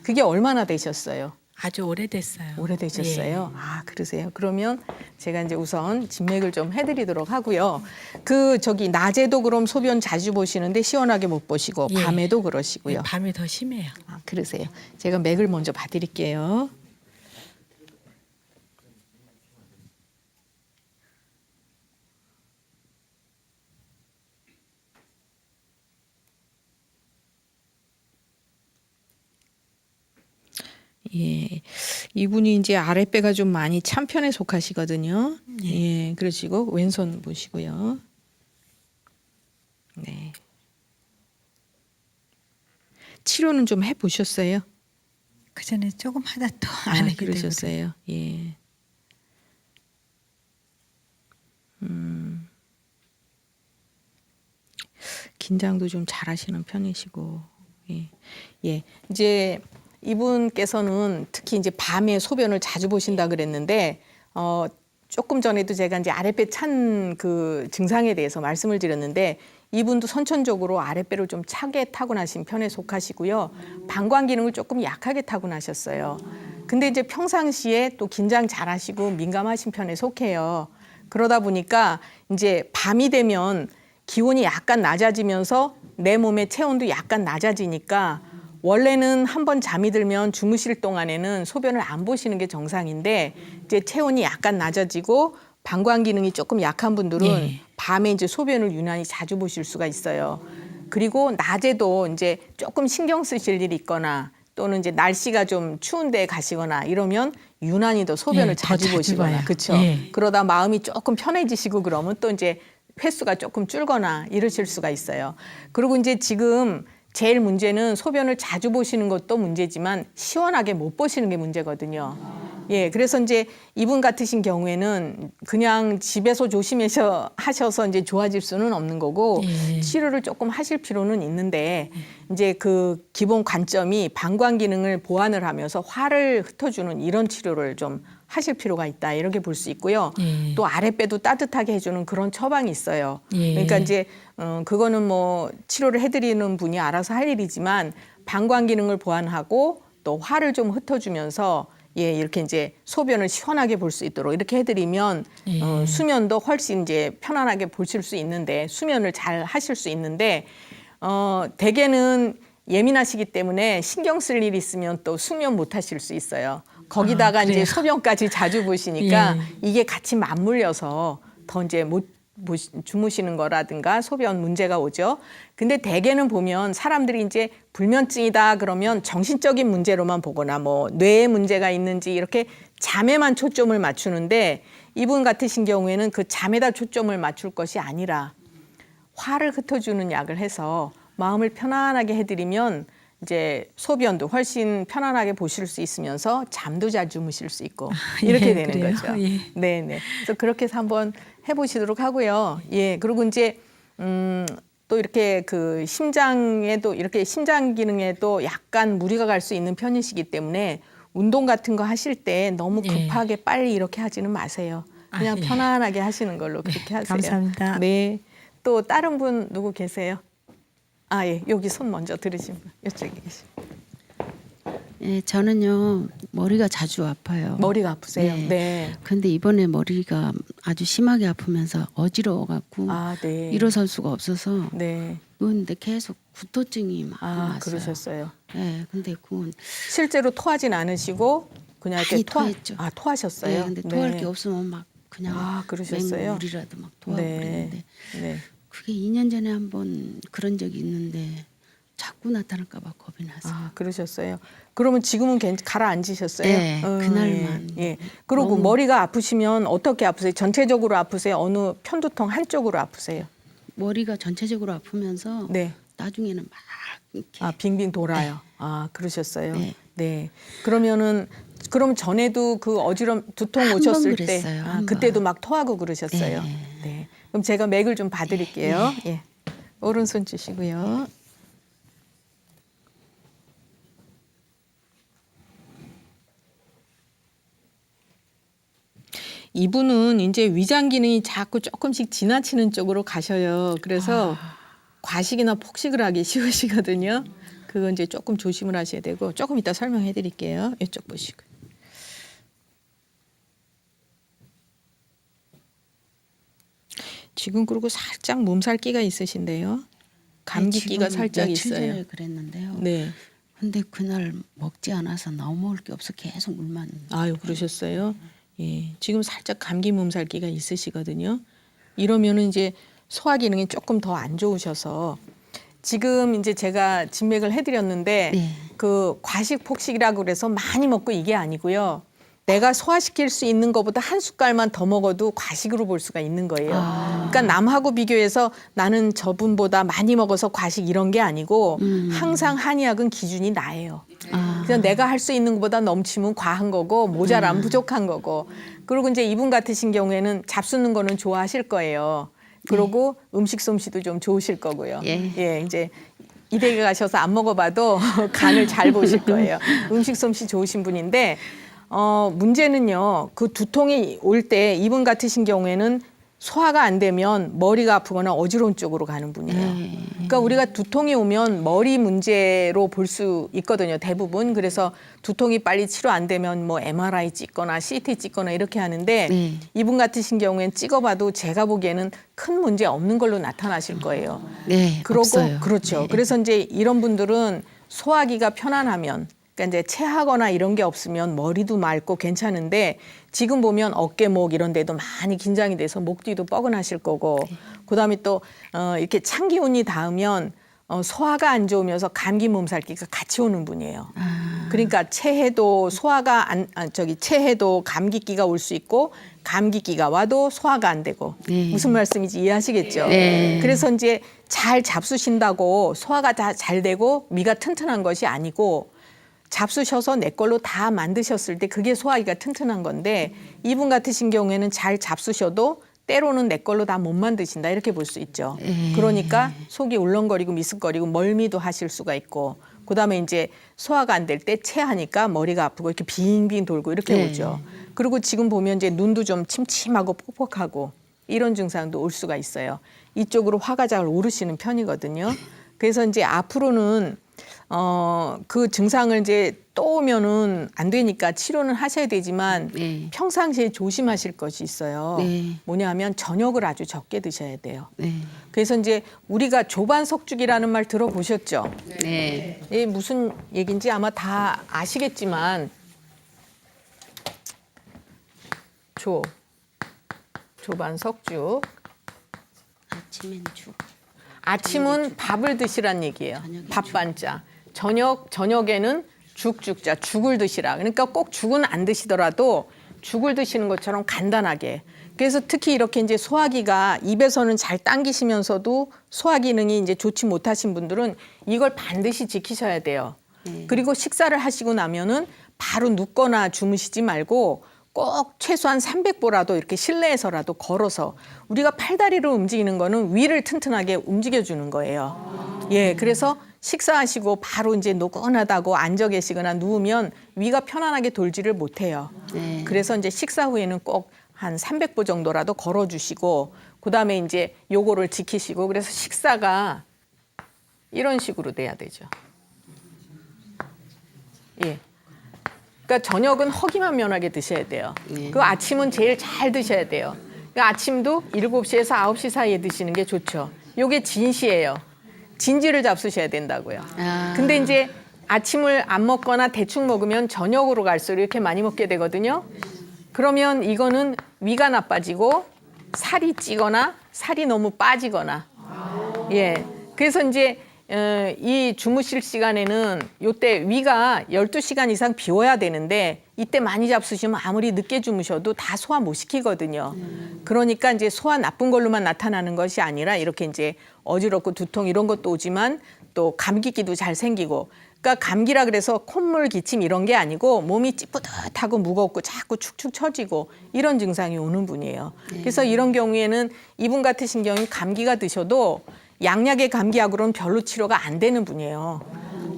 그게 얼마나 되셨어요? 아주 오래됐어요. 오래되셨어요? 예. 아, 그러세요. 그러면 제가 이제 우선 진맥을 좀 해드리도록 하고요. 낮에도 그럼 소변 자주 보시는데 시원하게 못 보시고 예. 밤에도 그러시고요. 네, 밤에 더 심해요. 아, 그러세요. 제가 맥을 먼저 봐드릴게요. 예, 이분이 이제 아랫배가 좀 많이 찬 편에 속하시거든요. 예, 그러시고 왼손 보시고요. 네. 치료는 좀 해보셨어요? 그 전에 조금 하다 또 아, 안 하게 되거든요. 그러셨어요. 예. 긴장도 좀 잘하시는 편이시고, 예, 예. 이제 이분께서는 특히 이제 밤에 소변을 자주 보신다 그랬는데, 조금 전에도 제가 이제 아랫배 찬 그 증상에 대해서 말씀을 드렸는데, 이분도 선천적으로 아랫배를 좀 차게 타고나신 편에 속하시고요. 방광 기능을 조금 약하게 타고나셨어요. 근데 이제 평상시에 또 긴장 잘하시고 민감하신 편에 속해요. 그러다 보니까 이제 밤이 되면 기온이 약간 낮아지면서 내 몸의 체온도 약간 낮아지니까 원래는 한번 잠이 들면 주무실 동안에는 소변을 안 보시는 게 정상인데 이제 체온이 약간 낮아지고 방광 기능이 조금 약한 분들은 네. 밤에 이제 소변을 유난히 자주 보실 수가 있어요. 그리고 낮에도 이제 조금 신경 쓰실 일이 있거나 또는 이제 날씨가 좀 추운 데 가시거나 이러면 유난히 더 소변을 예, 더 자주 자주 보시거나 봐요. 그렇죠. 예. 그러다 마음이 조금 편해지시고 그러면 또 이제 횟수가 조금 줄거나 이러실 수가 있어요. 그리고 이제 지금 제일 문제는 소변을 자주 보시는 것도 문제지만 시원하게 못 보시는 게 문제거든요. 예, 그래서 이제 이분 같으신 경우에는 그냥 집에서 조심해서 하셔서 이제 좋아질 수는 없는 거고 예. 치료를 조금 하실 필요는 있는데 이제 그 기본 관점이 방광 기능을 보완을 하면서 화를 흩어주는 이런 치료를 좀 하실 필요가 있다 이렇게 볼 수 있고요. 예. 또 아랫배도 따뜻하게 해주는 그런 처방이 있어요. 예. 그러니까 이제 그거는 뭐 치료를 해드리는 분이 알아서 할 일이지만 방광 기능을 보완하고 또 화를 좀 흩어주면서 예 이렇게 이제 소변을 시원하게 볼 수 있도록 이렇게 해드리면 예. 수면도 훨씬 이제 편안하게 보실 수 있는데 수면을 잘 하실 수 있는데 대개는 예민하시기 때문에 신경 쓸 일이 있으면 또 숙면 못 하실 수 있어요. 거기다가 이제 그래요? 소변까지 자주 보시니까 예. 이게 같이 맞물려서 더 이제 못 주무시는 거라든가 소변 문제가 오죠. 근데 대개는 보면 사람들이 이제 불면증이다 그러면 정신적인 문제로만 보거나 뭐 뇌에 문제가 있는지 이렇게 잠에만 초점을 맞추는데 이분 같으신 경우에는 그 잠에다 초점을 맞출 것이 아니라 화를 흩어주는 약을 해서 마음을 편안하게 해드리면 이제 소변도 훨씬 편안하게 보실 수 있으면서 잠도 잘 주무실 수 있고 이렇게 예, 되는 그래요? 거죠. 예. 네네. 그래서 그렇게 해서 한번 해보시도록 하고요. 예. 그리고 이제 또 이렇게 그 심장에도 이렇게 심장 기능에도 약간 무리가 갈 수 있는 편이시기 때문에 운동 같은 거 하실 때 너무 예. 급하게 빨리 이렇게 하지는 마세요. 그냥 아, 예. 편안하게 하시는 걸로 그렇게 하세요. 감사합니다. 네. 또 다른 분 누구 계세요? 아, 예. 여기 손 먼저 들으신 분. 이쪽에 계시고. 예, 저는요 머리가 자주 아파요. 머리가 아프세요? 네. 네. 근데 이번에 머리가 아주 심하게 아프면서 어지러워갖고 아, 네. 일어설 수가 없어서 네. 근데 계속 구토증이 막 아, 왔어요. 그러셨어요. 예, 근데 그건 실제로 토하진 않으시고 그냥 이렇게 많이 토했죠. 아, 토하셨어요? 예, 근데 토할 네. 게 없으면 막 그냥 아, 그러셨어요? 맹물이라도 막 토하고 네. 그랬는데 네. 그게 2년 전에 한번 그런 적이 있는데 자꾸 나타날까 봐 겁이 나서. 아, 그러셨어요. 그러면 지금은 가라앉으셨어요? 네, 그날만. 예. 예. 그리고 너무- 머리가 아프시면 어떻게 아프세요? 전체적으로 아프세요? 어느 편두통 한쪽으로 아프세요? 머리가 전체적으로 아프면서 네. 나중에는 막 이렇게 아, 빙빙 돌아요. 아, 그러셨어요. 네. 네. 그럼 전에도 그 어지럼 두통 한 번 오셨을 때 그랬어요, 한 그때도 번. 막 토하고 그러셨어요. 네. 네. 그럼 제가 맥을 좀 봐드릴게요. 예. 오른손 주시고요. 이분은 이제 위장 기능이 자꾸 조금씩 지나치는 쪽으로 가셔요. 그래서 과식이나 폭식을 하기 쉬우시거든요. 그건 이제 조금 조심을 하셔야 되고 조금 이따 설명해 드릴게요. 이쪽 보시고. 지금 그리고 살짝 몸살기가 있으신데요. 감기기가 지금 살짝 며칠 있어요. 전에 그랬는데요. 네. 근데 그날 먹지 않아서 너무 먹을 게 없어 계속 물만. 아유, 그러셨어요? 예. 지금 살짝 감기 몸살기가 있으시거든요. 이러면은 이제 소화 기능이 조금 더 안 좋으셔서 지금 이제 제가 진맥을 해드렸는데 네. 그 과식 폭식이라고 그래서 많이 먹고 이게 아니고요. 내가 소화시킬 수 있는 것보다 한 숟갈만 더 먹어도 과식으로 볼 수가 있는 거예요. 그러니까 남하고 비교해서 나는 저분보다 많이 먹어서 과식 이런 게 아니고 항상 한의학은 기준이 나예요. 그냥 내가 할 수 있는 것보다 넘치면 과한 거고 모자라면 부족한 거고. 그리고 이제 이분 같으신 경우에는 잡수는 거는 좋아하실 거예요. 그리고 음식 솜씨도 좀 좋으실 거고요. 예. 이제 이대에 가셔서 안 먹어봐도 간을 잘 보실 거예요. 음식 솜씨 좋으신 분인데 문제는요. 그 두통이 올 때 이분 같으신 경우에는 소화가 안 되면 머리가 아프거나 어지러운 쪽으로 가는 분이에요. 그러니까 우리가 두통이 오면 머리 문제로 볼 수 있거든요. 대부분. 그래서 두통이 빨리 치료 안 되면 뭐 MRI 찍거나 CT 찍거나 이렇게 하는데 네. 이분 같으신 경우에는 찍어봐도 제가 보기에는 큰 문제 없는 걸로 나타나실 거예요. 네. 그러고 없어요. 그렇죠. 네. 그래서 이제 이런 분들은 소화기가 편안하면 그러니까 이제 체하거나 이런 게 없으면 머리도 맑고 괜찮은데 지금 보면 어깨목 이런 데도 많이 긴장이 돼서 목 뒤도 뻐근하실 거고 그다음에 또 이렇게 찬 기운이 닿으면 소화가 안 좋으면서 감기 몸살기가 같이 오는 분이에요. 그러니까 체해도 체해도 감기기가 올 수 있고 감기기가 와도 소화가 안 되고 네. 무슨 말씀인지 이해하시겠죠? 네. 그래서 이제 잘 잡수신다고 소화가 다 잘 되고 미가 튼튼한 것이 아니고 잡수셔서 내 걸로 다 만드셨을 때 그게 소화기가 튼튼한 건데 이분 같으신 경우에는 잘 잡수셔도 때로는 내 걸로 다 못 만드신다 이렇게 볼 수 있죠. 그러니까 속이 울렁거리고 미스거리고 멀미도 하실 수가 있고 그다음에 이제 소화가 안 될 때 체하니까 머리가 아프고 이렇게 빙빙 돌고 이렇게 네. 오죠. 그리고 지금 보면 이제 눈도 좀 침침하고 퍽퍽하고 이런 증상도 올 수가 있어요. 이쪽으로 화가 잘 오르시는 편이거든요. 그래서 이제 앞으로는 그 증상을 이제 또 오면은 안 되니까 치료는 하셔야 되지만 네. 평상시에 조심하실 것이 있어요. 네. 뭐냐면 저녁을 아주 적게 드셔야 돼요. 네. 그래서 이제 우리가 조반석죽이라는 말 들어보셨죠? 네. 이게 무슨 얘기인지 아마 다 아시겠지만 조반석죽 아침엔 죽. 아침은 밥을 드시란 얘기예요. 밥 반자. 저녁에는 죽자. 죽을 드시라. 그러니까 꼭 죽은 안 드시더라도 죽을 드시는 것처럼 간단하게. 그래서 특히 이렇게 이제 소화기가 입에서는 잘 당기시면서도 소화 기능이 이제 좋지 못하신 분들은 이걸 반드시 지키셔야 돼요. 그리고 식사를 하시고 나면은 바로 눕거나 주무시지 말고 꼭 최소한 300보라도 이렇게 실내에서라도 걸어서 우리가 팔다리로 움직이는 거는 위를 튼튼하게 움직여주는 거예요. 예, 그래서 식사하시고 바로 이제 노곤하다고 앉아 계시거나 누우면 위가 편안하게 돌지를 못해요. 네. 그래서 이제 식사 후에는 꼭 한 300보 정도라도 걸어주시고 그다음에 이제 요거를 지키시고 그래서 식사가 이런 식으로 돼야 되죠. 예. 그러니까 저녁은 허기만면하게 드셔야 돼요. 그 아침은 제일 잘 드셔야 돼요. 그러니까 아침도 7시에서 9시 사이에 드시는 게 좋죠. 요게 진시예요. 진지를 잡수셔야 된다고요. 근데 이제 아침을 안 먹거나 대충 먹으면 저녁으로 갈수록 이렇게 많이 먹게 되거든요. 그러면 이거는 위가 나빠지고 살이 찌거나 살이 너무 빠지거나 예. 그래서 이제 이 주무실 시간에는 요때 위가 12시간 이상 비워야 되는데 이때 많이 잡수시면 아무리 늦게 주무셔도 다 소화 못 시키거든요. 그러니까 이제 소화 나쁜 걸로만 나타나는 것이 아니라 이렇게 이제 어지럽고 두통 이런 것도 오지만 또 감기기도 잘 생기고, 그러니까 감기라 그래서 콧물, 기침 이런 게 아니고 몸이 찌뿌듯하고 무겁고 자꾸 축축 처지고 이런 증상이 오는 분이에요. 그래서 이런 경우에는 이분 같으신 경우는 감기가 드셔도 양약의 감기약으로는 별로 치료가 안 되는 분이에요.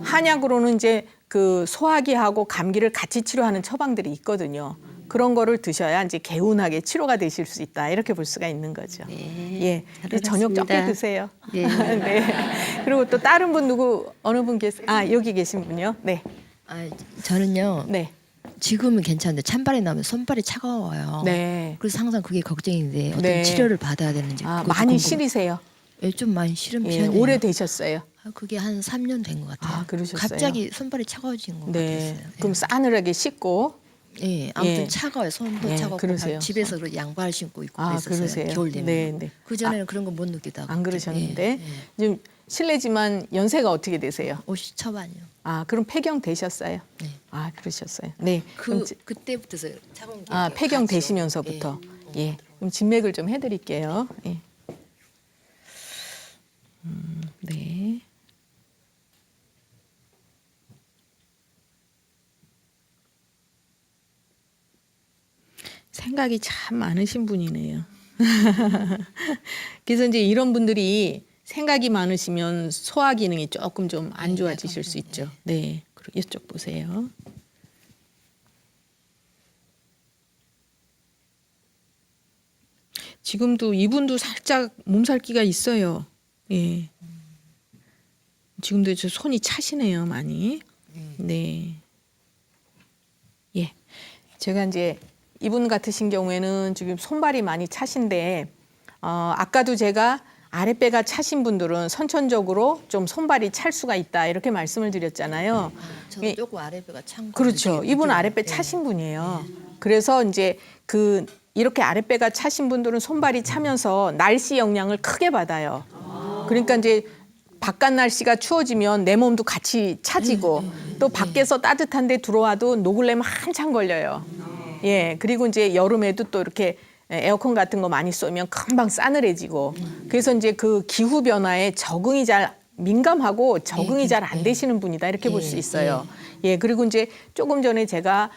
한약으로는 이제 그 소화기하고 감기를 같이 치료하는 처방들이 있거든요. 그런 거를 드셔야 이제 개운하게 치료가 되실 수 있다. 이렇게 볼 수가 있는 거죠. 네, 예. 잘 저녁 적게 알았습니다. 드세요. 네. 네. 그리고 또 다른 분 어느 분 계세요? 아, 여기 계신 분요. 네. 아, 저는요. 네. 지금은 괜찮은데 찬바람이 나면 손발이 차가워요. 네. 그래서 항상 그게 걱정인데 어떤 네. 치료를 받아야 되는지 아, 그것도 많이 궁금- 시리세요? 예, 좀 많이 싫은 예, 편이에요. 오래되셨어요? 아, 그게 한 3년 된 것 같아요. 아, 그러셨어요? 갑자기 손발이 차가워진 것 네. 같았어요. 그럼 싸늘하게 씻고. 예, 아무튼 예. 차가워요. 손도 예, 차갑고 그러세요. 집에서 그 양발 신고 있고 아, 그랬었어요. 그러세요? 겨울 되면. 네, 네. 그 전에는 그런 거 못 느끼다가 안 그러셨는데 예, 예. 지금 실례지만 연세가 어떻게 되세요? 50 초반이요. 아, 그럼 폐경 되셨어요? 네. 아, 그러셨어요. 네. 그 그때부터 차가운 게 아, 이렇게 폐경 가죠. 되시면서부터. 예. 그럼 진맥을 좀 해드릴게요. 예. 네. 생각이 참 많으신 분이네요. 그래서 이제 이런 분들이 생각이 많으시면 소화 기능이 조금 좀 안 좋아지실 수 있죠. 네. 그리고 이쪽 보세요. 지금도 이분도 살짝 몸살기가 있어요. 예. 지금도 저 손이 차시네요, 많이. 네. 예. 제가 이제 이분 같으신 경우에는 지금 손발이 많이 차신데, 아까도 제가 아랫배가 차신 분들은 선천적으로 좀 손발이 찰 수가 있다 이렇게 말씀을 드렸잖아요. 저도 예. 조금 아랫배가 찬 거. 그렇죠. 이분 아랫배 차신 분이에요. 그래서 이제 이렇게 아랫배가 차신 분들은 손발이 차면서 날씨 영향을 크게 받아요. 그러니까 이제 바깥 날씨가 추워지면 내 몸도 같이 차지고 또 밖에서 따뜻한데 들어와도 녹으려면 한참 걸려요. 예. 그리고 이제 여름에도 또 이렇게 에어컨 같은 거 많이 쏘면 금방 싸늘해지고 그래서 이제 그 기후 변화에 적응이 잘 민감하고 적응이 잘 안 되시는 분이다 이렇게 볼 수 있어요. 예. 그리고 이제 조금 전에 제가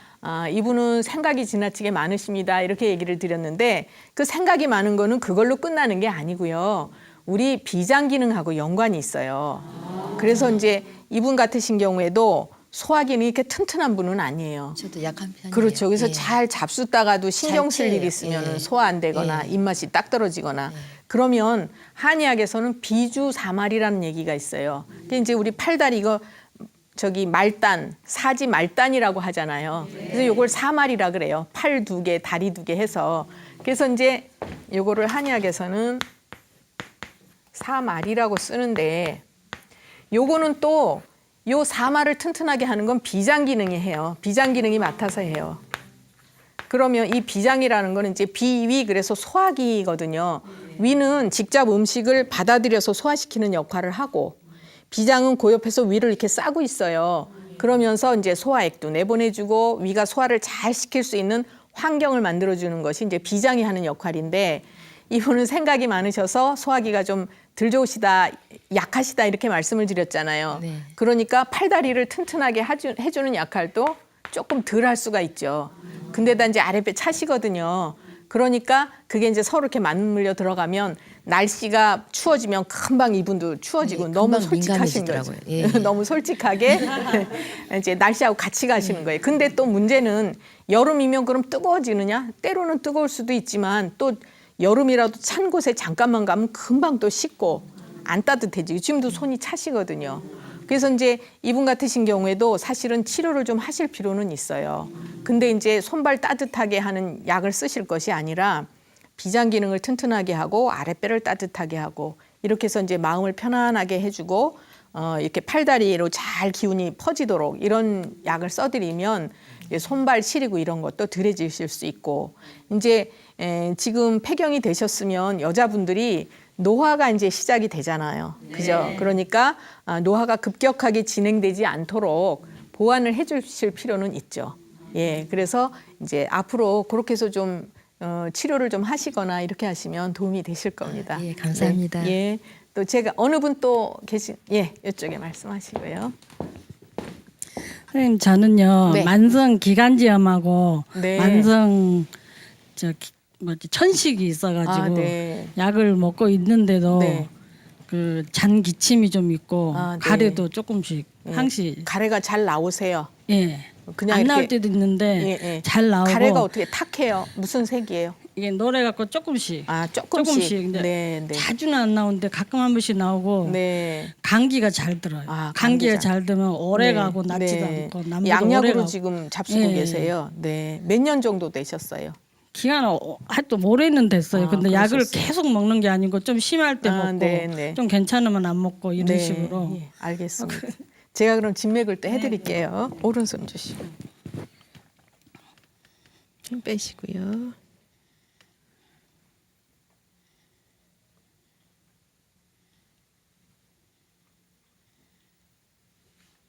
이분은 생각이 지나치게 많으십니다 이렇게 얘기를 드렸는데 그 생각이 많은 거는 그걸로 끝나는 게 아니고요. 우리 비장 기능하고 연관이 있어요. 그래서 이제 이분 같으신 경우에도 소화 기능이 이렇게 튼튼한 분은 아니에요. 저도 약한 편이에요. 그렇죠. 그래서 예. 잘 잡수다가도 신경 쓸 잘 일이 체해요. 있으면 예. 소화 안 되거나 입맛이 딱 떨어지거나 그러면 한의학에서는 비주사말이라는 얘기가 있어요. 그게 이제 우리 팔다리 이거 말단, 사지 말단이라고 하잖아요. 그래서 요걸 사말이라 그래요. 팔 2개, 다리 2개 해서. 그래서 이제 요거를 한의학에서는 사말이라고 쓰는데 요거는 또 요 사말을 튼튼하게 하는 건 비장 기능이 해요. 비장 기능이 맡아서 해요. 그러면 이 비장이라는 거는 이제 비위 그래서 소화기거든요. 위는 직접 음식을 받아들여서 소화시키는 역할을 하고 비장은 그 옆에서 위를 이렇게 싸고 있어요. 그러면서 이제 소화액도 내보내주고 위가 소화를 잘 시킬 수 있는 환경을 만들어주는 것이 이제 비장이 하는 역할인데 이분은 생각이 많으셔서 소화기가 좀 덜 좋으시다, 약하시다 이렇게 말씀을 드렸잖아요. 네. 그러니까 팔다리를 튼튼하게 해주는 역할도 조금 덜 할 수가 있죠. 근데다 이제 아랫배 차시거든요. 그러니까 그게 이제 서로 이렇게 맞물려 들어가면 날씨가 추워지면 금방 이분도 추워지고 네, 너무 금방 솔직하신 거죠. 민감해지더라고요. 예, 예. 너무 솔직하게 이제 날씨하고 같이 가시는 거예요. 근데 또 문제는 여름이면 그럼 뜨거워지느냐? 때로는 뜨거울 수도 있지만 또 여름이라도 찬 곳에 잠깐만 가면 금방 또 식고 안 따뜻해지고 지금도 손이 차시거든요. 그래서 이제 이분 같으신 경우에도 사실은 치료를 좀 하실 필요는 있어요. 근데 이제 손발 따뜻하게 하는 약을 쓰실 것이 아니라 비장 기능을 튼튼하게 하고 아랫배를 따뜻하게 하고 이렇게 해서 이제 마음을 편안하게 해주고 이렇게 팔다리로 잘 기운이 퍼지도록 이런 약을 써드리면 이제 손발 시리고 이런 것도 덜해지실 수 있고 이제 지금 폐경이 되셨으면 여자분들이 노화가 이제 시작이 되잖아요. 그죠? 그러니까 노화가 급격하게 진행되지 않도록 보완을 해주실 필요는 있죠. 예, 그래서 이제 앞으로 그렇게 해서 좀 치료를 좀 하시거나 이렇게 하시면 도움이 되실 겁니다. 예, 감사합니다. 네, 예, 또 제가 어느 분 또 계신 예, 이쪽에 말씀하시고요. 선생님 저는요 네. 만성 기관지염하고 네. 만성 뭐지 천식이 있어가지고 아, 네. 약을 먹고 있는데도 네. 그 잔 기침이 좀 있고 아, 네. 가래도 조금씩 예. 항시 가래가 잘 나오세요. 예. 그냥 안 나올 이렇게- 때도 있는데 예, 예. 잘 나오고 가래가 어떻게 탁해요? 무슨 색이에요? 이게 노래 갖고 조금씩 아, 조금씩. 조금씩. 근데 네, 네. 자주는 안 나오는데 가끔 한 번씩 나오고 네. 감기가 잘 들어요. 아, 감기가 감기가. 잘 들면 오래 네, 가고 낫지도 네. 않고 남도 오래 양약으로 가고 지금 잡수고 예, 예. 계세요. 네. 몇 년 정도 되셨어요? 기간 하여튼 올해는 됐어요. 아, 근데 약을 그러셨어요. 계속 먹는 게 아니고 좀 심할 때 아, 먹고 네, 네. 좀 괜찮으면 안 먹고 이런 네, 식으로. 예, 알겠습니다. 제가 그럼 진맥을 또 해드릴게요. 네. 오른손 주시고 힘 빼시고요.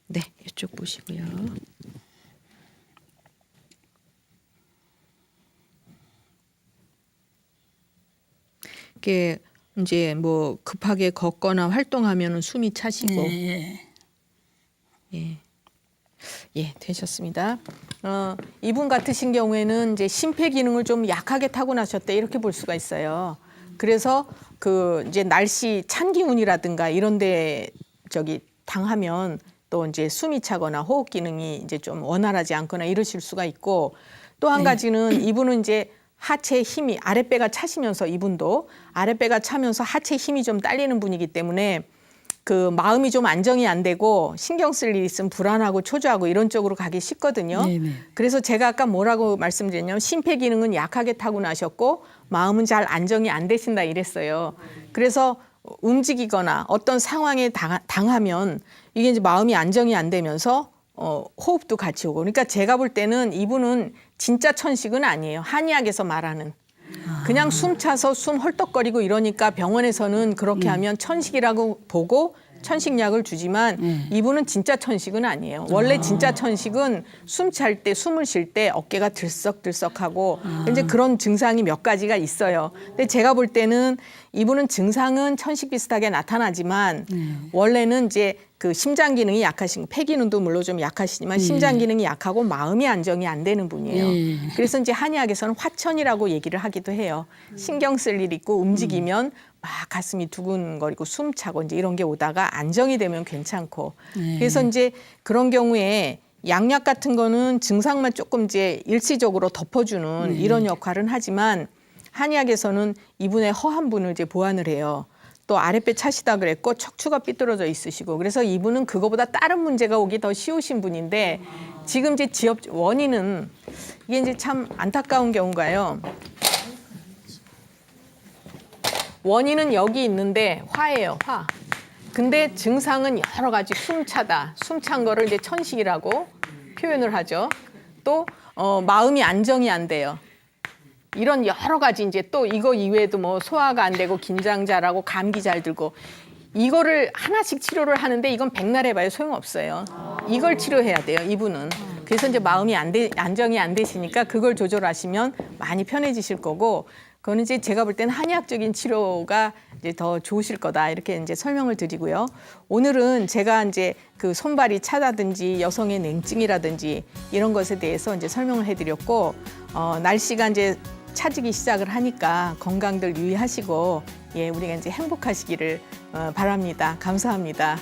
네, 이쪽 보시고요. 이게 이제 뭐 급하게 걷거나 활동하면은 숨이 차시고 예, 예. 예. 예, 되셨습니다. 이분 같으신 경우에는 이제 심폐 기능을 좀 약하게 타고나셨대 이렇게 볼 수가 있어요. 그래서 그 이제 날씨 찬 기운이라든가 이런데 저기 당하면 또 이제 숨이 차거나 호흡 기능이 이제 좀 원활하지 않거나 이러실 수가 있고 또 한 가지는 이분은 이제 하체 힘이 아랫배가 차시면서 이분도 아랫배가 차면서 하체 힘이 좀 딸리는 분이기 때문에 그 마음이 좀 안정이 안 되고 신경 쓸 일이 있으면 불안하고 초조하고 이런 쪽으로 가기 쉽거든요. 네네. 그래서 제가 아까 뭐라고 말씀드렸냐면 심폐 기능은 약하게 타고나셨고 마음은 잘 안정이 안 되신다 이랬어요. 그래서 움직이거나 어떤 상황에 당하면 이게 이제 마음이 안정이 안 되면서 호흡도 같이 오고 그러니까 제가 볼 때는 이분은 진짜 천식은 아니에요. 한의학에서 말하는. 그냥 숨 차서 숨 헐떡거리고 이러니까 병원에서는 그렇게 하면 천식이라고 보고 천식약을 주지만 이분은 진짜 천식은 아니에요. 원래 진짜 천식은 숨 찰 때 숨을 쉴 때 어깨가 들썩들썩하고 이제 그런 증상이 몇 가지가 있어요. 근데 제가 볼 때는 이분은 증상은 천식 비슷하게 나타나지만 원래는 이제 그 심장 기능이 약하신 폐 기능도 물론 좀 약하시지만 심장 기능이 약하고 마음이 안정이 안 되는 분이에요. 예. 그래서 이제 한의학에서는 화천이라고 얘기를 하기도 해요. 신경 쓸 일 있고 움직이면 막 가슴이 두근거리고 숨차고 이제 이런 게 오다가 안정이 되면 괜찮고. 그래서 이제 그런 경우에 양약 같은 거는 증상만 조금 이제 일시적으로 덮어주는 이런 역할은 하지만 한의학에서는 이분의 허한 분을 이제 보완을 해요. 또 아랫배 차시다 그랬고 척추가 삐뚤어져 있으시고 그래서 이분은 그거보다 다른 문제가 오기 더 쉬우신 분인데 지금 이제 지업 원인은 이게 이제 참 안타까운 경우가요. 원인은 여기 있는데 화예요, 화. 근데 증상은 여러 가지 숨차다. 숨찬 거를 이제 천식이라고 표현을 하죠. 또 마음이 안정이 안 돼요. 이런 여러 가지 이제 또 이거 이외에도 뭐 소화가 안 되고 긴장 잘하고 감기 잘 들고 이거를 하나씩 치료를 하는데 이건 백날 해봐야 소용없어요. 이걸 치료해야 돼요, 이분은. 그래서 이제 마음이 안정이 안 되시니까 그걸 조절하시면 많이 편해지실 거고 그거는 이제 제가 볼 때는 한의학적인 치료가 이제 더 좋으실 거다 이렇게 이제 설명을 드리고요. 오늘은 제가 이제 그 손발이 차다든지 여성의 냉증이라든지 이런 것에 대해서 이제 설명을 해드렸고 날씨가 이제 차지기 시작을 하니까 건강들 유의하시고 예 우리가 이제 행복하시기를 바랍니다. 감사합니다.